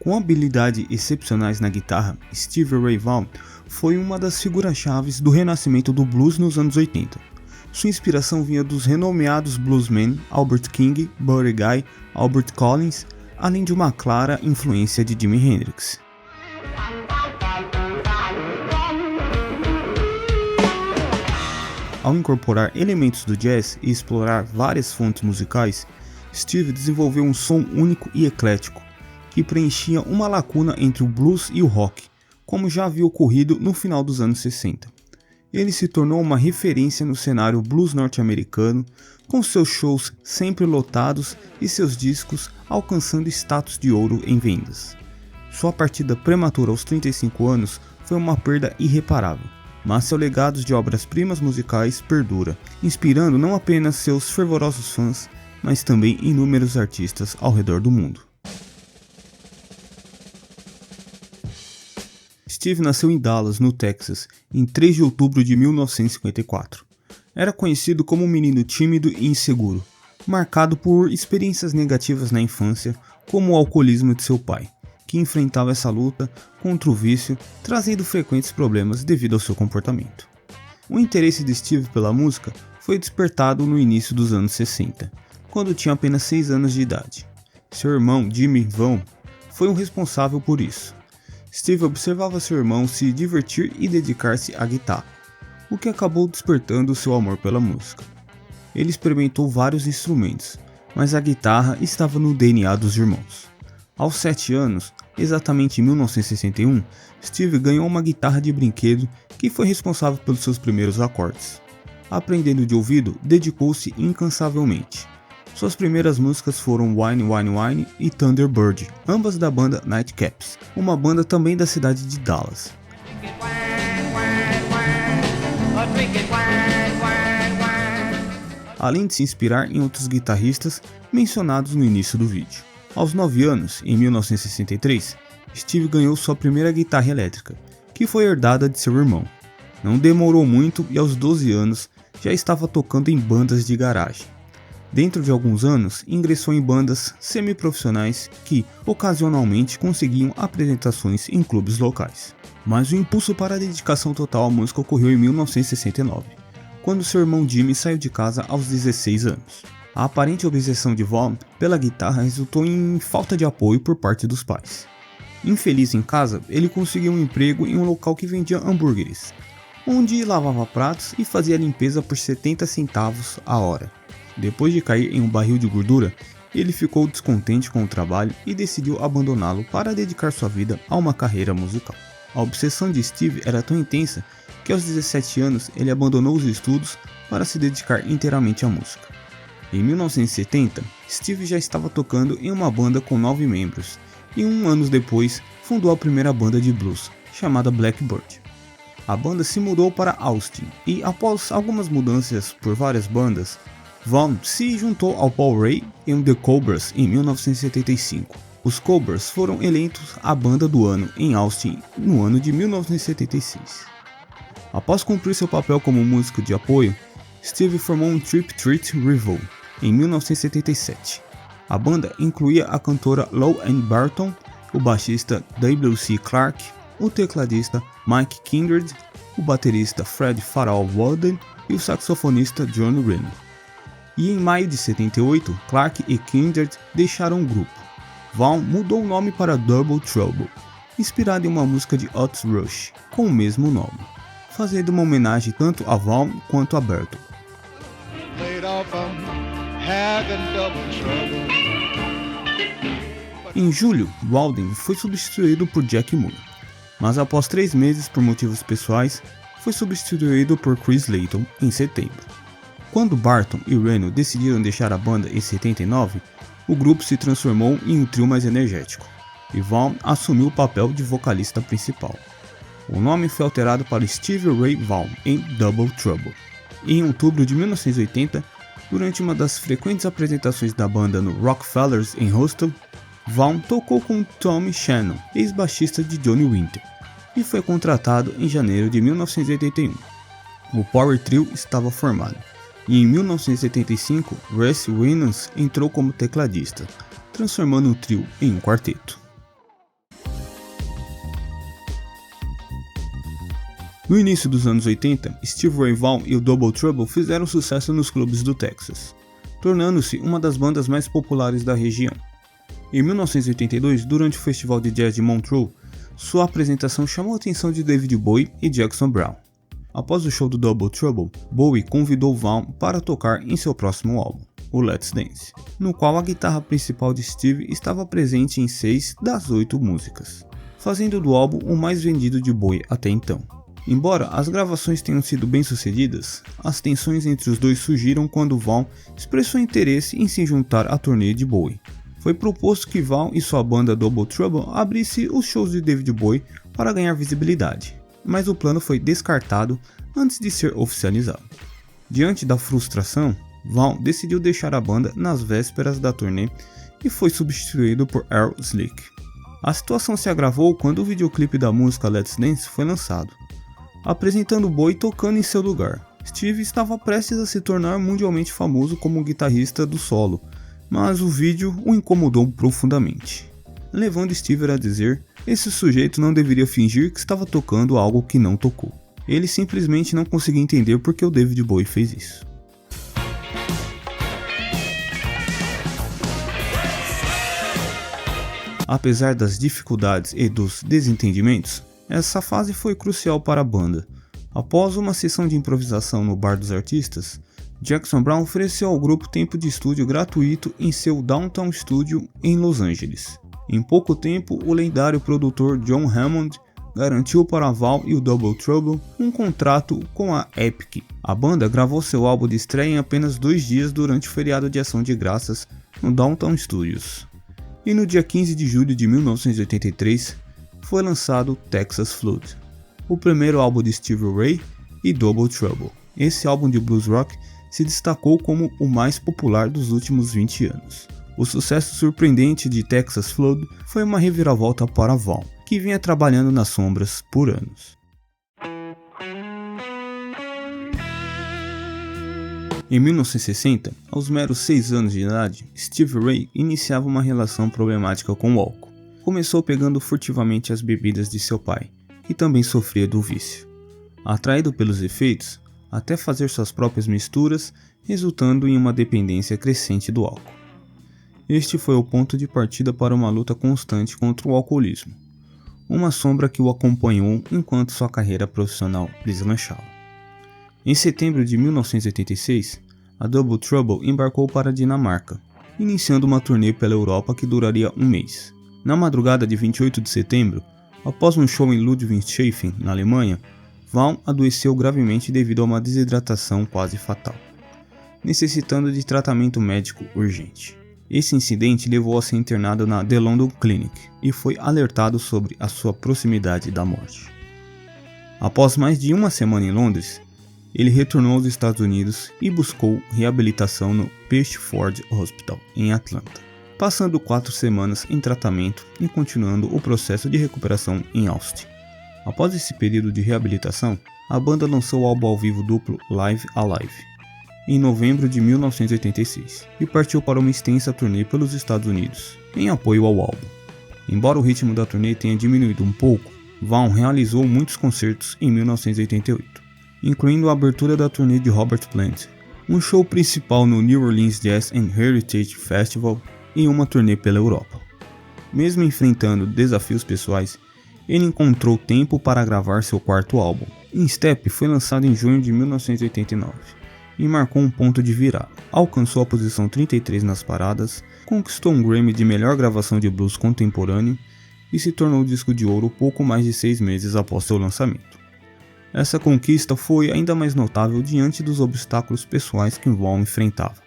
Com habilidades excepcionais na guitarra, Stevie Ray Vaughan foi uma das figuras-chave do renascimento do blues nos anos 80. Sua inspiração vinha dos renomeados bluesmen Albert King, Buddy Guy, Albert Collins, além de uma clara influência de Jimi Hendrix. Ao incorporar elementos do jazz e explorar várias fontes musicais, Steve desenvolveu um som único e eclético, que preenchia uma lacuna entre o blues e o rock, como já havia ocorrido no final dos anos 60. Ele se tornou uma referência no cenário blues norte-americano, com seus shows sempre lotados e seus discos alcançando status de ouro em vendas. Sua partida prematura aos 35 anos foi uma perda irreparável, mas seu legado de obras-primas musicais perdura, inspirando não apenas seus fervorosos fãs, mas também inúmeros artistas ao redor do mundo. Steve nasceu em Dallas, no Texas, em 3 de outubro de 1954. Era conhecido como um menino tímido e inseguro, marcado por experiências negativas na infância, como o alcoolismo de seu pai, que enfrentava essa luta contra o vício, trazendo frequentes problemas devido ao seu comportamento. O interesse de Steve pela música foi despertado no início dos anos 60, quando tinha apenas 6 anos de idade. Seu irmão, Jimmy Vaughan, foi o responsável por isso. Steve observava seu irmão se divertir e dedicar-se à guitarra, o que acabou despertando seu amor pela música. Ele experimentou vários instrumentos, mas a guitarra estava no DNA dos irmãos. Aos 7 anos, exatamente em 1961, Steve ganhou uma guitarra de brinquedo que foi responsável pelos seus primeiros acordes. Aprendendo de ouvido, dedicou-se incansavelmente. Suas primeiras músicas foram Wine Wine Wine e Thunderbird, ambas da banda Nightcaps, uma banda também da cidade de Dallas. Além de se inspirar em outros guitarristas mencionados no início do vídeo. Aos 9 anos, em 1963, Steve ganhou sua primeira guitarra elétrica, que foi herdada de seu irmão. Não demorou muito e aos 12 anos já estava tocando em bandas de garagem. Dentro de alguns anos, ingressou em bandas semi-profissionais que, ocasionalmente, conseguiam apresentações em clubes locais. Mas o impulso para a dedicação total à música ocorreu em 1969, quando seu irmão Jimmy saiu de casa aos 16 anos. A aparente obsessão de Vaughan pela guitarra resultou em falta de apoio por parte dos pais. Infeliz em casa, ele conseguiu um emprego em um local que vendia hambúrgueres, onde lavava pratos e fazia limpeza por 70 centavos a hora. Depois de cair em um barril de gordura, ele ficou descontente com o trabalho e decidiu abandoná-lo para dedicar sua vida a uma carreira musical. A obsessão de Steve era tão intensa que aos 17 anos ele abandonou os estudos para se dedicar inteiramente à música. Em 1970, Steve já estava tocando em uma banda com 9 membros e 1 ano depois fundou a primeira banda de blues, chamada Blackbird. A banda se mudou para Austin e, após algumas mudanças por várias bandas, Vaughan se juntou ao Paul Ray e The Cobras em 1975. Os Cobras foram eleitos a banda do ano em Austin no ano de 1976. Após cumprir seu papel como músico de apoio, Steve formou um Trip Treat Revival em 1977. A banda incluía a cantora Lou Anne Barton, o baixista W.C. Clark, o tecladista Mike Kindred, o baterista Fred Pharrell Walden e o saxofonista John Reno. E em maio de 78, Clark e Kindred deixaram o grupo. Vaughan mudou o nome para Double Trouble, inspirado em uma música de Otis Rush, com o mesmo nome, fazendo uma homenagem tanto a Vaughan quanto a Barton. Em julho, Walden foi substituído por Jack Moore, mas após 3 meses por motivos pessoais, foi substituído por Chris Layton em setembro. Quando Barton e Reno decidiram deixar a banda em 79, o grupo se transformou em um trio mais energético, e Vaughan assumiu o papel de vocalista principal. O nome foi alterado para Stevie Ray Vaughan em Double Trouble. E em outubro de 1980, durante uma das frequentes apresentações da banda no Rockefellers em Houston, Vaughan tocou com Tommy Shannon, ex-baixista de Johnny Winter, e foi contratado em janeiro de 1981. O Power Trio estava formado. E em 1975, Russ Winans entrou como tecladista, transformando o trio em um quarteto. No início dos anos 80, Stevie Ray Vaughan e o Double Trouble fizeram sucesso nos clubes do Texas, tornando-se uma das bandas mais populares da região. Em 1982, durante o Festival de Jazz de Montreux, sua apresentação chamou a atenção de David Bowie e Jackson Browne. Após o show do Double Trouble, Bowie convidou Vaughan para tocar em seu próximo álbum, o Let's Dance, no qual a guitarra principal de Steve estava presente em 6 das 8 músicas, fazendo do álbum o mais vendido de Bowie até então. Embora as gravações tenham sido bem sucedidas, as tensões entre os dois surgiram quando Vaughan expressou interesse em se juntar à turnê de Bowie. Foi proposto que Vaughan e sua banda Double Trouble abrissem os shows de David Bowie para ganhar visibilidade, mas o plano foi descartado antes de ser oficializado. Diante da frustração, Vaughan decidiu deixar a banda nas vésperas da turnê e foi substituído por Earl Slick. A situação se agravou quando o videoclipe da música Let's Dance foi lançado, apresentando Bowie tocando em seu lugar. Steve estava prestes a se tornar mundialmente famoso como guitarrista do solo, mas o vídeo o incomodou profundamente, levando Steve a dizer: esse sujeito não deveria fingir que estava tocando algo que não tocou. Ele simplesmente não conseguia entender por que o David Bowie fez isso. Apesar das dificuldades e dos desentendimentos, essa fase foi crucial para a banda. Após uma sessão de improvisação no Bar dos Artistas, Jackson Browne ofereceu ao grupo tempo de estúdio gratuito em seu Downtown Studio em Los Angeles. Em pouco tempo, o lendário produtor John Hammond garantiu para Vaughan e o Double Trouble um contrato com a Epic. A banda gravou seu álbum de estreia em apenas 2 dias durante o feriado de Ação de Graças no Downtown Studios. E no dia 15 de julho de 1983, foi lançado Texas Flood, o primeiro álbum de Stevie Ray e Double Trouble. Esse álbum de blues rock se destacou como o mais popular dos últimos 20 anos. O sucesso surpreendente de Texas Flood foi uma reviravolta para Vaughan, que vinha trabalhando nas sombras por anos. Em 1960, aos meros 6 anos de idade, Stevie Ray iniciava uma relação problemática com o álcool. Começou pegando furtivamente as bebidas de seu pai, que também sofria do vício. Atraído pelos efeitos, até fazer suas próprias misturas, resultando em uma dependência crescente do álcool. Este foi o ponto de partida para uma luta constante contra o alcoolismo, uma sombra que o acompanhou enquanto sua carreira profissional deslanchava. Em setembro de 1986, a Double Trouble embarcou para a Dinamarca, iniciando uma turnê pela Europa que duraria um mês. Na madrugada de 28 de setembro, após um show em Ludwigshafen, na Alemanha, Vaughan adoeceu gravemente devido a uma desidratação quase fatal, necessitando de tratamento médico urgente. Esse incidente levou a ser internado na The London Clinic e foi alertado sobre a sua proximidade da morte. Após mais de uma semana em Londres, ele retornou aos Estados Unidos e buscou reabilitação no Peshford Hospital, em Atlanta, passando 4 semanas em tratamento e continuando o processo de recuperação em Austin. Após esse período de reabilitação, a banda lançou o álbum ao vivo duplo Live Alive, em novembro de 1986, e partiu para uma extensa turnê pelos Estados Unidos, em apoio ao álbum. Embora o ritmo da turnê tenha diminuído um pouco, Vaughan realizou muitos concertos em 1988, incluindo a abertura da turnê de Robert Plant, um show principal no New Orleans Jazz and Heritage Festival e uma turnê pela Europa. Mesmo enfrentando desafios pessoais, ele encontrou tempo para gravar seu 4º álbum. In Step foi lançado em junho de 1989 e marcou um ponto de virada. Alcançou a posição 33 nas paradas, conquistou um Grammy de melhor gravação de blues contemporâneo e se tornou disco de ouro pouco mais de 6 meses após seu lançamento. Essa conquista foi ainda mais notável diante dos obstáculos pessoais que Vaughan enfrentava,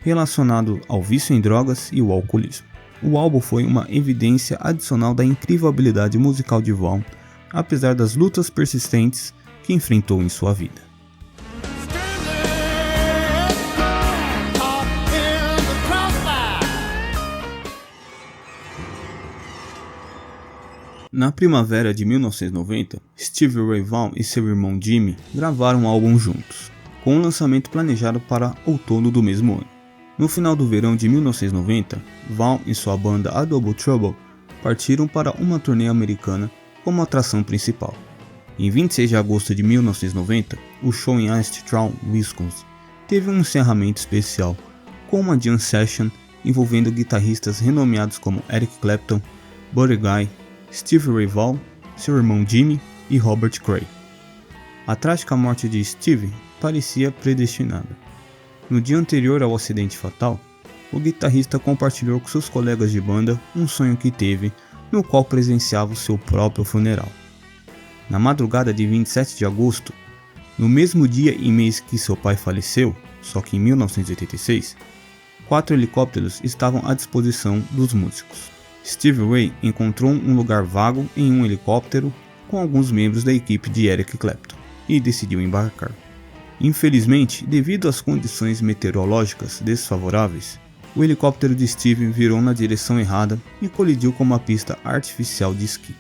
relacionado ao vício em drogas e o alcoolismo. O álbum foi uma evidência adicional da incrível habilidade musical de Vaughan, apesar das lutas persistentes que enfrentou em sua vida. Na primavera de 1990, Stevie Ray Vaughan e seu irmão Jimmy gravaram um álbum juntos, com um lançamento planejado para outono do mesmo ano. No final do verão de 1990, Vaughan e sua banda A Double Trouble partiram para uma turnê americana como atração principal. Em 26 de agosto de 1990, o show em Astral, Wisconsin, teve um encerramento especial, com uma jam session envolvendo guitarristas renomeados como Eric Clapton, Buddy Guy, Stevie Ray Vaughan, seu irmão Jimmy e Robert Cray. A trágica morte de Steve parecia predestinada. No dia anterior ao acidente fatal, o guitarrista compartilhou com seus colegas de banda um sonho que teve, no qual presenciava o seu próprio funeral. Na madrugada de 27 de agosto, no mesmo dia e mês que seu pai faleceu, só que em 1986, 4 helicópteros estavam à disposição dos músicos. Stevie Ray encontrou um lugar vago em um helicóptero com alguns membros da equipe de Eric Clapton e decidiu embarcar. Infelizmente, devido às condições meteorológicas desfavoráveis, o helicóptero de Steve virou na direção errada e colidiu com uma pista artificial de esqui.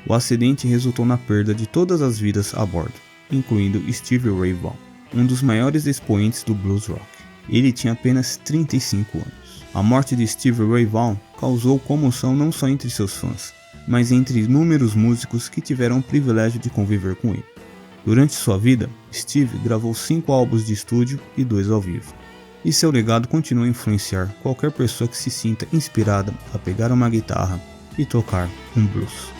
O acidente resultou na perda de todas as vidas a bordo, incluindo Stevie Ray Vaughan, um dos maiores expoentes do blues rock. Ele tinha apenas 35 anos. A morte de Stevie Ray Vaughan causou comoção não só entre seus fãs, mas entre inúmeros músicos que tiveram o privilégio de conviver com ele. Durante sua vida, Steve gravou 5 álbuns de estúdio e 2 ao vivo, e seu legado continua a influenciar qualquer pessoa que se sinta inspirada a pegar uma guitarra e tocar um blues.